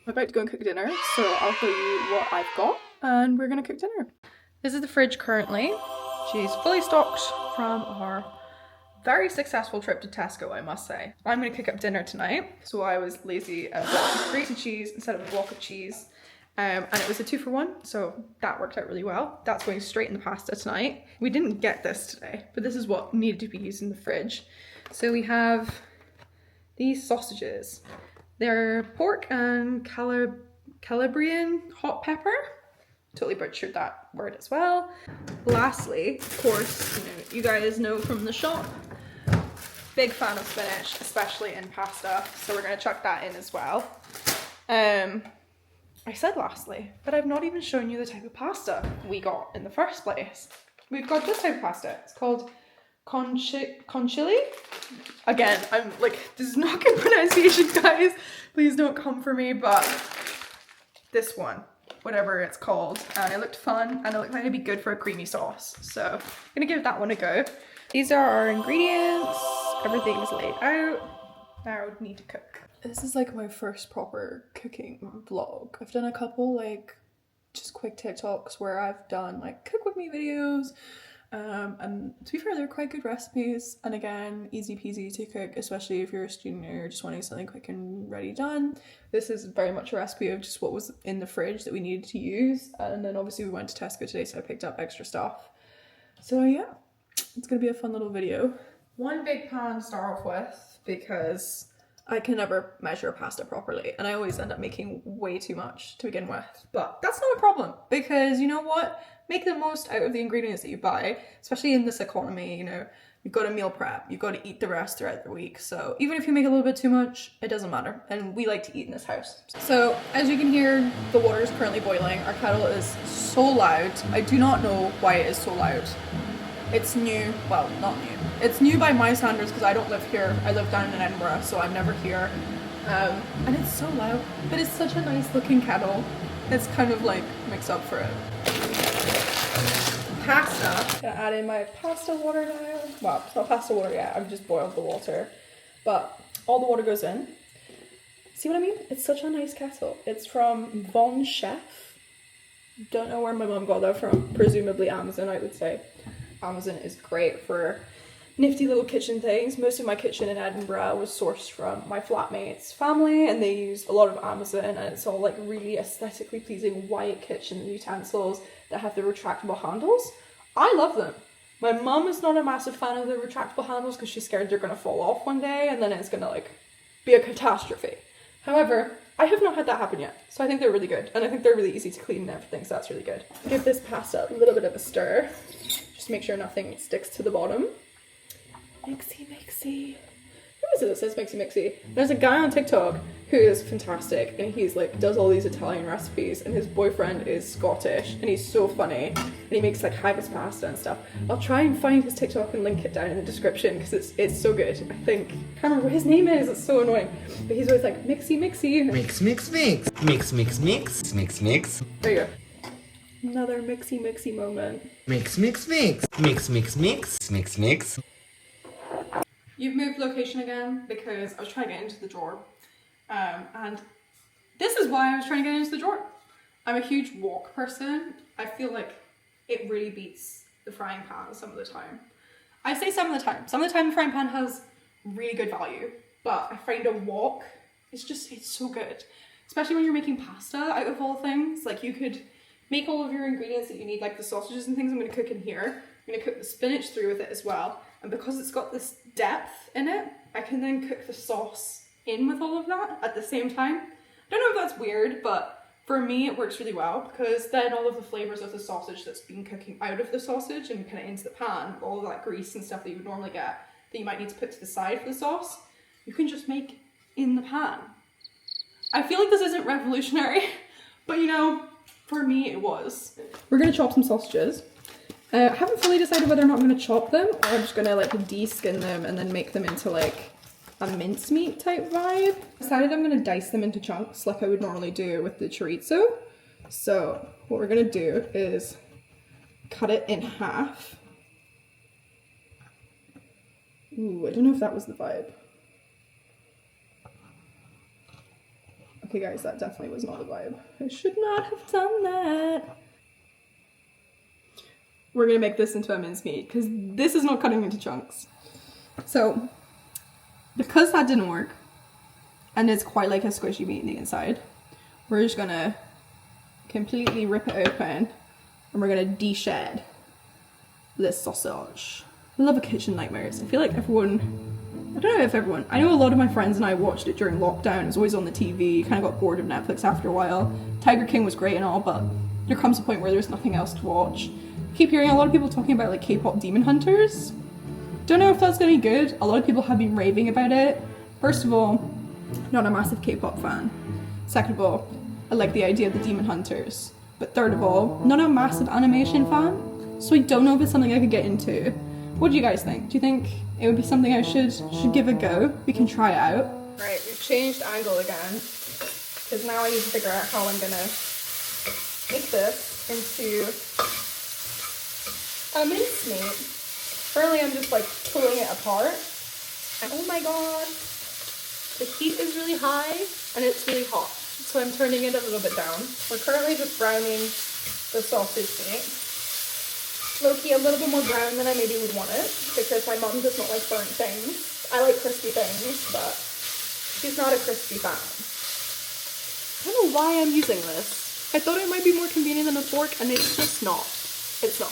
I'm about to go and cook dinner, so I'll show you what I've got and we're gonna cook dinner. This is the fridge currently. She's fully stocked from our very successful trip to Tesco, I must say. I'm gonna cook up dinner tonight, so I was lazy and bought grated cheese instead of a block of cheese. And it was a 2-for-1, so that worked out really well. That's going straight in the pasta tonight. We didn't get this today, but this is what needed to be used in the fridge. So we have these sausages. They're pork and Calabrian hot pepper. Totally butchered that word as well. Lastly, of course, you guys know from the shop, big fan of spinach, especially in pasta, so we're gonna chuck that in as well. I said lastly, but I've not even shown you the type of pasta we got in the first place. We've got this type of pasta. It's called Conchilglie. Again, I'm like, this is not good pronunciation, guys. Please don't come for me, but this one, whatever it's called, and it looked fun and it looked like it'd be good for a creamy sauce. So I'm gonna give that one a go. These are our ingredients. Everything's laid out. Now I need to cook. This is like my first proper cooking vlog. I've done a couple like just quick TikToks where I've done like cook with me videos. And to be fair, they're quite good recipes, and again, easy peasy to cook, especially if you're a student or you're just wanting something quick and ready done. This is very much a recipe of just what was in the fridge that we needed to use, and then obviously we went to Tesco today, so I picked up extra stuff. So yeah, it's gonna be a fun little video. One big pan to start off with, because I can never measure pasta properly, and I always end up making way too much to begin with. But that's not a problem, because you know what? Make the most out of the ingredients that you buy, especially in this economy. You know, you've got to meal prep, you've got to eat the rest throughout the week. So even if you make a little bit too much, it doesn't matter. And we like to eat in this house. So as you can hear, the water is currently boiling. Our kettle is so loud. I do not know why it is so loud. It's new, well, not new. It's new by my standards because I don't live here. I live down in Edinburgh, so I'm never here. And it's so loud, but it's such a nice looking kettle. It's kind of like makes up for it. Pasta. Gonna add in my pasta water now. Well, it's not pasta water yet, I've just boiled the water. But all the water goes in. See what I mean? It's such a nice kettle. It's from Von Chef. Don't know where my mum got that from. Presumably Amazon, I would say. Amazon is great for nifty little kitchen things. Most of my kitchen in Edinburgh was sourced from my flatmate's family, and they used a lot of Amazon, and it's all like really aesthetically pleasing white kitchen utensils that have the retractable handles. I love them. My mum is not a massive fan of the retractable handles because she's scared they're going to fall off one day and then it's going to like be a catastrophe. However, I have not had that happen yet, so I think they're really good, and I think they're really easy to clean and everything, so that's really good. Give this pasta a little bit of a stir, just to make sure nothing sticks to the bottom. Mixy, mixy. Who is it that says mixy, mixy? There's a guy on TikTok who is fantastic, and he's like, does all these Italian recipes, and his boyfriend is Scottish, and he's so funny, and he makes like haggis pasta and stuff. I'll try and find his TikTok and link it down in the description, because it's so good. I think, I can't remember what his name is, it's so annoying. But he's always like, mixy, mixy. Mix, mix, mix. Mix, mix, mix. Mix, mix. There you go. Another mixy, mixy moment. Mix, mix, mix. Mix, mix, mix. Mix, mix. You've moved location again because I was trying to get into the drawer. And this is why I was trying to get into the drawer. I'm a huge wok person. I feel like it really beats the frying pan some of the time. I say some of the time. Some of the time the frying pan has really good value, but I find a wok, it's so good. Especially when you're making pasta out of all things. Like you could make all of your ingredients that you need, like the sausages and things I'm going to cook in here. I'm going to cook the spinach through with it as well. And because it's got this depth in it, I can then cook the sauce in with all of that at the same time. I don't know if that's weird, but for me it works really well because then all of the flavours of the sausage that's been cooking out of the sausage and kind of into the pan, all of that grease and stuff that you would normally get that you might need to put to the side for the sauce, you can just make in the pan. I feel like this isn't revolutionary, but you know, for me it was. We're going to chop some sausages. I haven't fully decided whether or not I'm going to chop them or I'm just going to like de-skin them and then make them into like a mincemeat type vibe. I decided I'm going to dice them into chunks like I would normally do with the chorizo. So what we're going to do is cut it in half. Ooh, I don't know if that was the vibe. Okay guys, that definitely was not the vibe. I should not have done that. We're gonna make this into a mincemeat because this is not cutting into chunks. So, because that didn't work, and it's quite like a squishy meat in the inside, we're just gonna completely rip it open and we're gonna de-shed this sausage. I love a kitchen nightmares. I feel like everyone, I don't know if everyone, I know a lot of my friends and I watched it during lockdown. It was always on the TV, kind of got bored of Netflix after a while. Tiger King was great and all, but there comes a point where there's nothing else to watch. I keep hearing a lot of people talking about like K-pop Demon Hunters. Don't know if that's gonna be good. A lot of people have been raving about it. First of all, not a massive K-pop fan. Second of all, I like the idea of the Demon Hunters. But third of all, not a massive animation fan. So I don't know if it's something I could get into. What do you guys think? Do you think it would be something I should give a go? We can try it out. Right, we've changed angle again. Because now I need to figure out how I'm gonna make this into a mincemeat. Currently I'm just like pulling it apart. And oh my god, the heat is really high and it's really hot. So I'm turning it a little bit down. We're currently just browning the sausage meat. Low-key a little bit more brown than I maybe would want it because my mom does not like burnt things. I like crispy things, but she's not a crispy fan. I don't know why I'm using this. I thought it might be more convenient than a fork and it's just not. It's not.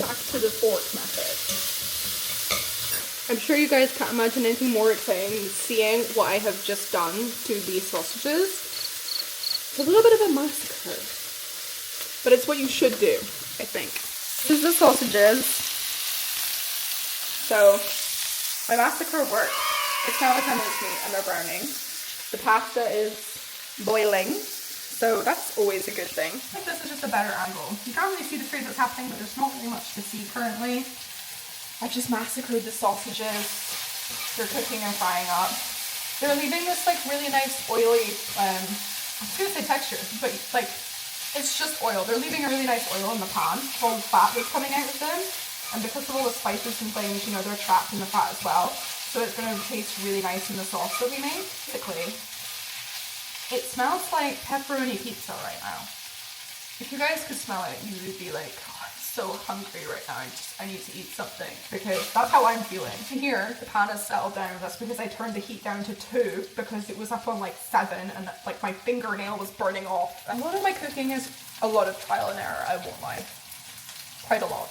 Back to the fork method. I'm sure you guys can't imagine anything more exciting than seeing what I have just done to these sausages. It's a little bit of a massacre, but it's what you should do, I think. This is the sausages. So, my massacre worked. It's now a 10-minute meat and they're browning. The pasta is boiling. So that's always a good thing. I think this is just a better angle. You can't really see the food that's happening, but there's not really much to see currently. I've just massacred the sausages. They're cooking and frying up. They're leaving this like really nice oily, I was gonna say texture, but like, it's just oil. They're leaving a really nice oil in the pan, all the fat that's coming out of them. And because of all the spices and things, you know, they're trapped in the fat as well. So it's gonna taste really nice in the sauce that we make. Basically, it smells like pepperoni pizza right now. If you guys could smell it, you would be like, oh, I'm so hungry right now. I need to eat something because that's how I'm feeling. Here, the pan has settled down. That's because I turned the heat down to 2 because it was up on like 7 and like my fingernail was burning off. And a lot of my cooking is a lot of trial and error, I won't lie. Quite a lot.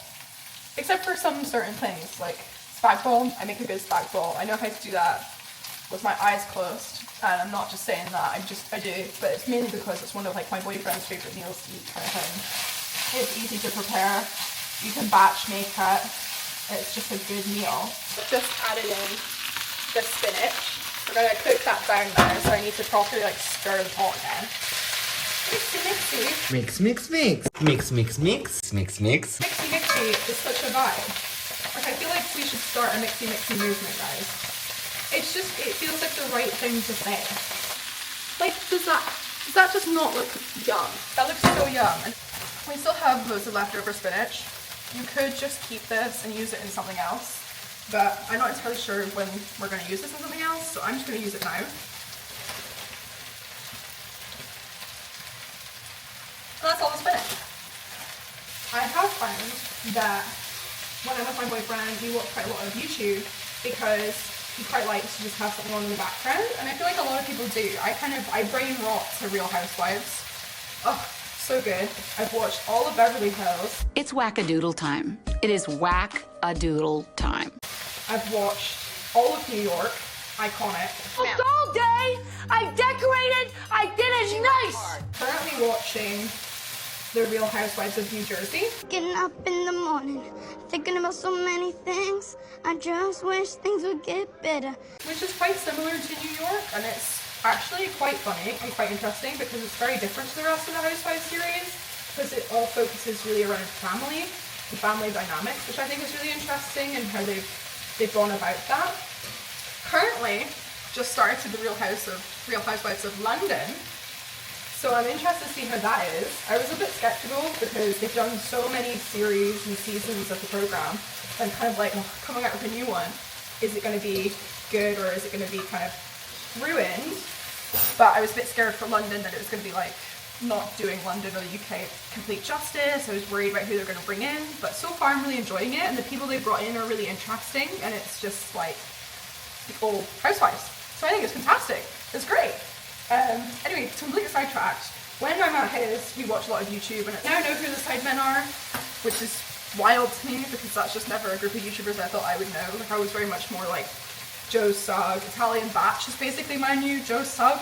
Except for some certain things like spag bol. I make a good spag bol. I know how to do that with my eyes closed. And I'm not just saying that, I do, but it's mainly because it's one of like my boyfriend's favourite meals to eat kind of thing. It's easy to prepare, you can batch make it, it's just a good meal. Just added in the spinach. We're gonna cook that down now, so I need to properly like stir the pot again. Mixy mixy. Mix, mix, mix. Mix, mix, mix. Mix, mix. Mixy mixy is such a vibe. Like I feel like we should start a mixy mixy movement, guys. It's just, it feels like the right thing to say. Like, does that just not look yum? That looks so yum. And we still have loads of leftover spinach. You could just keep this and use it in something else, but I'm not entirely sure when we're going to use this in something else, so I'm just going to use it now. And that's all the spinach. I have found that when I'm with my boyfriend, we watch quite a lot of YouTube because he quite likes to just have something on in the background, and I feel like a lot of people do. I brain rot to Real Housewives. Oh, so good. I've watched all of Beverly Hills. It's whack-a-doodle time. It is whack-a-doodle time. I've watched all of New York. Iconic. All day, I decorated, I did it nice. Currently watching The Real Housewives of New Jersey. Getting up in the morning, thinking about so many things. I just wish things would get better. Which is quite similar to New York, and it's actually quite funny and quite interesting because it's very different to the rest of the Housewives series because it all focuses really around family, the family dynamics, which I think is really interesting and how they've gone about that. Currently, just started The Real Housewives of London. So I'm interested to see how that is. I was a bit skeptical because they've done so many series and seasons of the program. I'm kind of like, oh, coming out with a new one, is it going to be good or is it going to be kind of ruined? but I was a bit scared for London that it was going to be like not doing London or the UK complete justice. I was worried about who they're going to bring in, but so far I'm really enjoying it, and the people they brought in are really interesting, and it's just like the old housewives. So I think it's fantastic. It's great. Anyway, completely sidetracked. When I'm at his, we watch a lot of YouTube, and I now know who the sidemen are, which is wild to me because that's just never a group of YouTubers I thought I would know. Like, I was very much more like Joe Sugg. Italian Batch is basically my new Joe Sugg.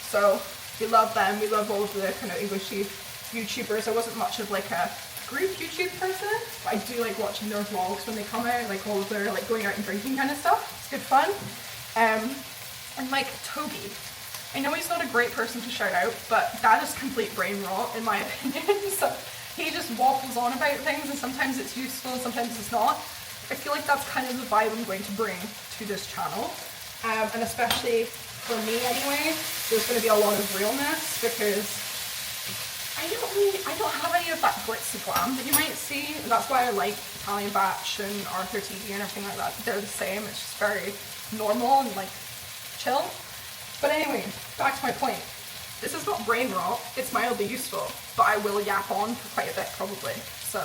So we love them. We love all of the kind of Englishy YouTubers. I wasn't much of like a group YouTube person, but I do like watching their vlogs when they come out, like all of their like going out and drinking kind of stuff. It's good fun. And like Toby. I know he's not a great person to shout out, but that is complete brain rot in my opinion. So he just waffles on about things, and sometimes it's useful and sometimes it's not. I feel like that's kind of the vibe I'm going to bring to this channel. And especially for me anyway, there's going to be a lot of realness because I don't have any of that glitzy glam that you might see. And that's why I like Italian Batch and Arthur TV and everything like that. They're the same. It's just very normal and like chill. But anyway, back to my point. This is not brain rot, it's mildly useful, but I will yap on for quite a bit probably. So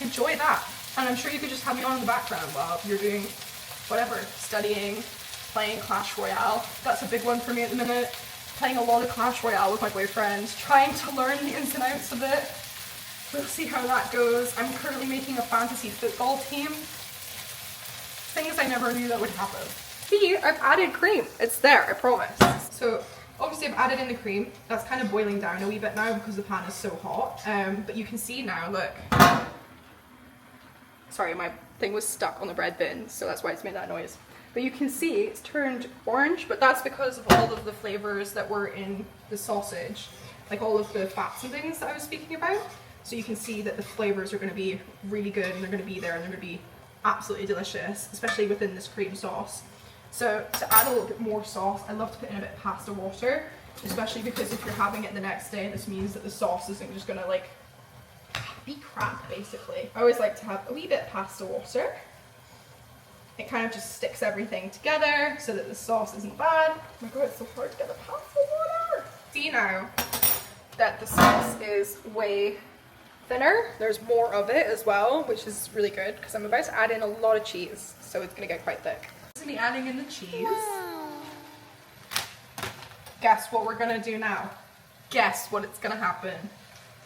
enjoy that. And I'm sure you could just have me on in the background while you're doing whatever, studying, playing Clash Royale. That's a big one for me at the minute. Playing a lot of Clash Royale with my boyfriend, trying to learn the ins and outs of it. We'll see how that goes. I'm currently making a fantasy football team. Things I never knew that would happen. See, I've added cream. It's there, I promise. So obviously I've added in the cream. That's kind of boiling down a wee bit now because the pan is so hot. But you can see now, look. Sorry, my thing was stuck on the bread bin, so that's why it's made that noise. But you can see it's turned orange, but that's because of all of the flavors that were in the sausage. Like all of the fats and things that I was speaking about. So you can see that the flavors are going to be really good, and they're going to be there, and they're going to be absolutely delicious, especially within this cream sauce. So to add a little bit more sauce, I love to put in a bit of pasta water, especially because if you're having it the next day, this means that the sauce isn't just gonna like be crap basically. I always like to have a wee bit of pasta water. It kind of just sticks everything together so that the sauce isn't bad. Oh my god, it's so hard to get the pasta water. See now that the sauce is way thinner. There's more of it as well, which is really good because I'm about to add in a lot of cheese, so it's gonna get quite thick. Be adding in the cheese. Guess what we're gonna do now? Guess what it's gonna happen?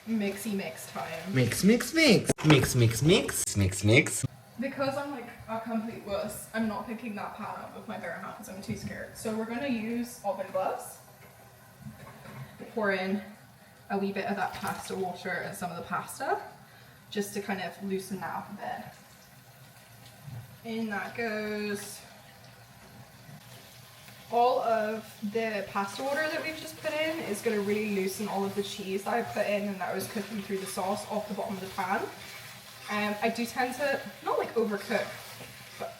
Mixy mix time. Mix, mix, mix. Mix, mix, mix. Mix, mix. Because I'm like a complete wuss, I'm not picking that pan up with my bare hands. I'm too scared. So we're gonna use oven gloves. Pour in a wee bit of that pasta water and some of the pasta, just to kind of loosen that up a bit. In that goes all of the pasta water that we've just put in is going to really loosen all of the cheese that I put in and that I was cooking through the sauce off the bottom of the pan. I do tend to not like overcook, but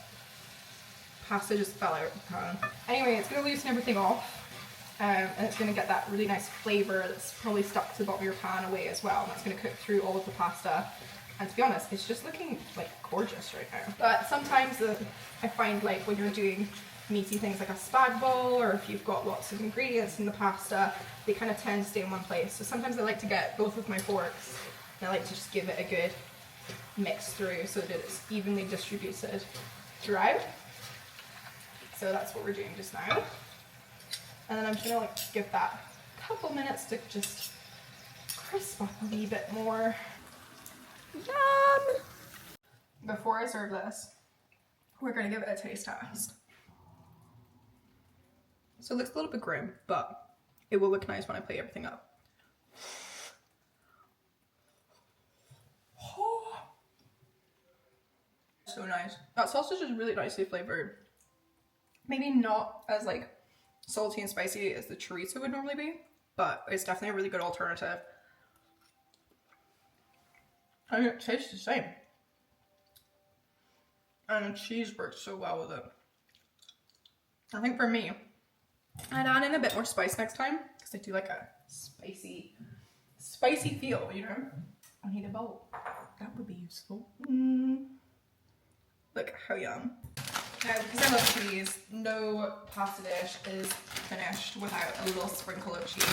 pasta just fell out of the pan. Anyway, it's going to loosen everything off, and it's going to get that really nice flavour that's probably stuck to the bottom of your pan away as well, and that's going to cook through all of the pasta. And to be honest, it's just looking like gorgeous right now. But sometimes I find like when you're doing meaty things like a spag bowl, or if you've got lots of ingredients in the pasta, they kind of tend to stay in one place. So sometimes I like to get both of my forks and I like to just give it a good mix through so that it's evenly distributed throughout. So that's what we're doing just now. And then I'm just gonna like give that a couple minutes to just crisp up a wee bit more. Yum! Before I serve this, we're gonna give it a taste test. So it looks a little bit grim, but it will look nice when I plate everything up. Oh, so nice. That sausage is really nicely flavored. Maybe not as like salty and spicy as the chorizo would normally be, but it's definitely a really good alternative. And it tastes the same. And the cheese works so well with it. I think for me, I'd add in a bit more spice next time, because I do like a spicy feel, you know? I need a bowl. That would be useful. Look how yum. Now, because I love cheese, no pasta dish is finished without a little sprinkle of cheese,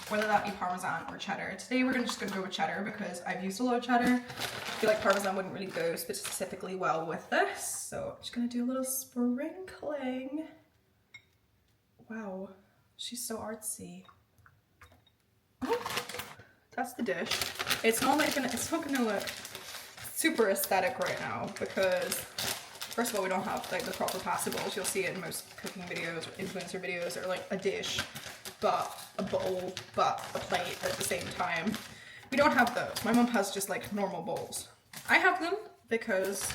whether that be Parmesan or cheddar. Today we're just going to go with cheddar because I've used a lot of cheddar. I feel like Parmesan wouldn't really go specifically well with this, so I'm just going to do a little sprinkling. Wow, she's so artsy. Oh, that's the dish. It's not gonna look super aesthetic right now because first of all, we don't have like the proper pasta bowls. You'll see it in most cooking videos or influencer videos, or like a dish, but a bowl, but a plate at the same time. We don't have those. My mom has just like normal bowls. I have them because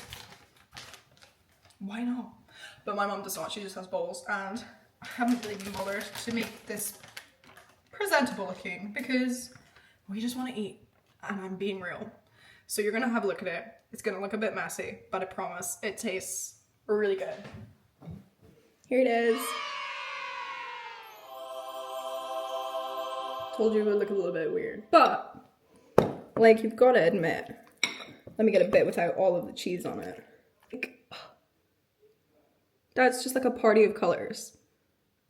why not? But my mom does not. She just has bowls, and I haven't really been bothered to make this presentable looking because we just want to eat, and I'm being real. So you're gonna have a look at it. It's gonna look a bit messy, but I promise it tastes really good. Here it is. Told you it would look a little bit weird, but like you've got to admit, let me get a bit without all of the cheese on it. That's just like a party of colors.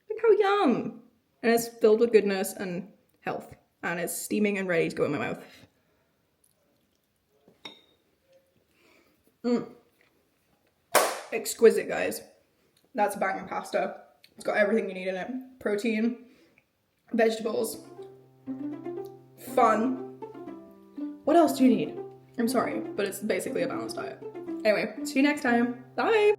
Look how yum! And it's filled with goodness and health, and it's steaming and ready to go in my mouth. Exquisite, guys. That's a banging pasta. It's got everything you need in it. Protein, vegetables, fun. What else do you need? I'm sorry, but it's basically a balanced diet. Anyway, see you next time. Bye!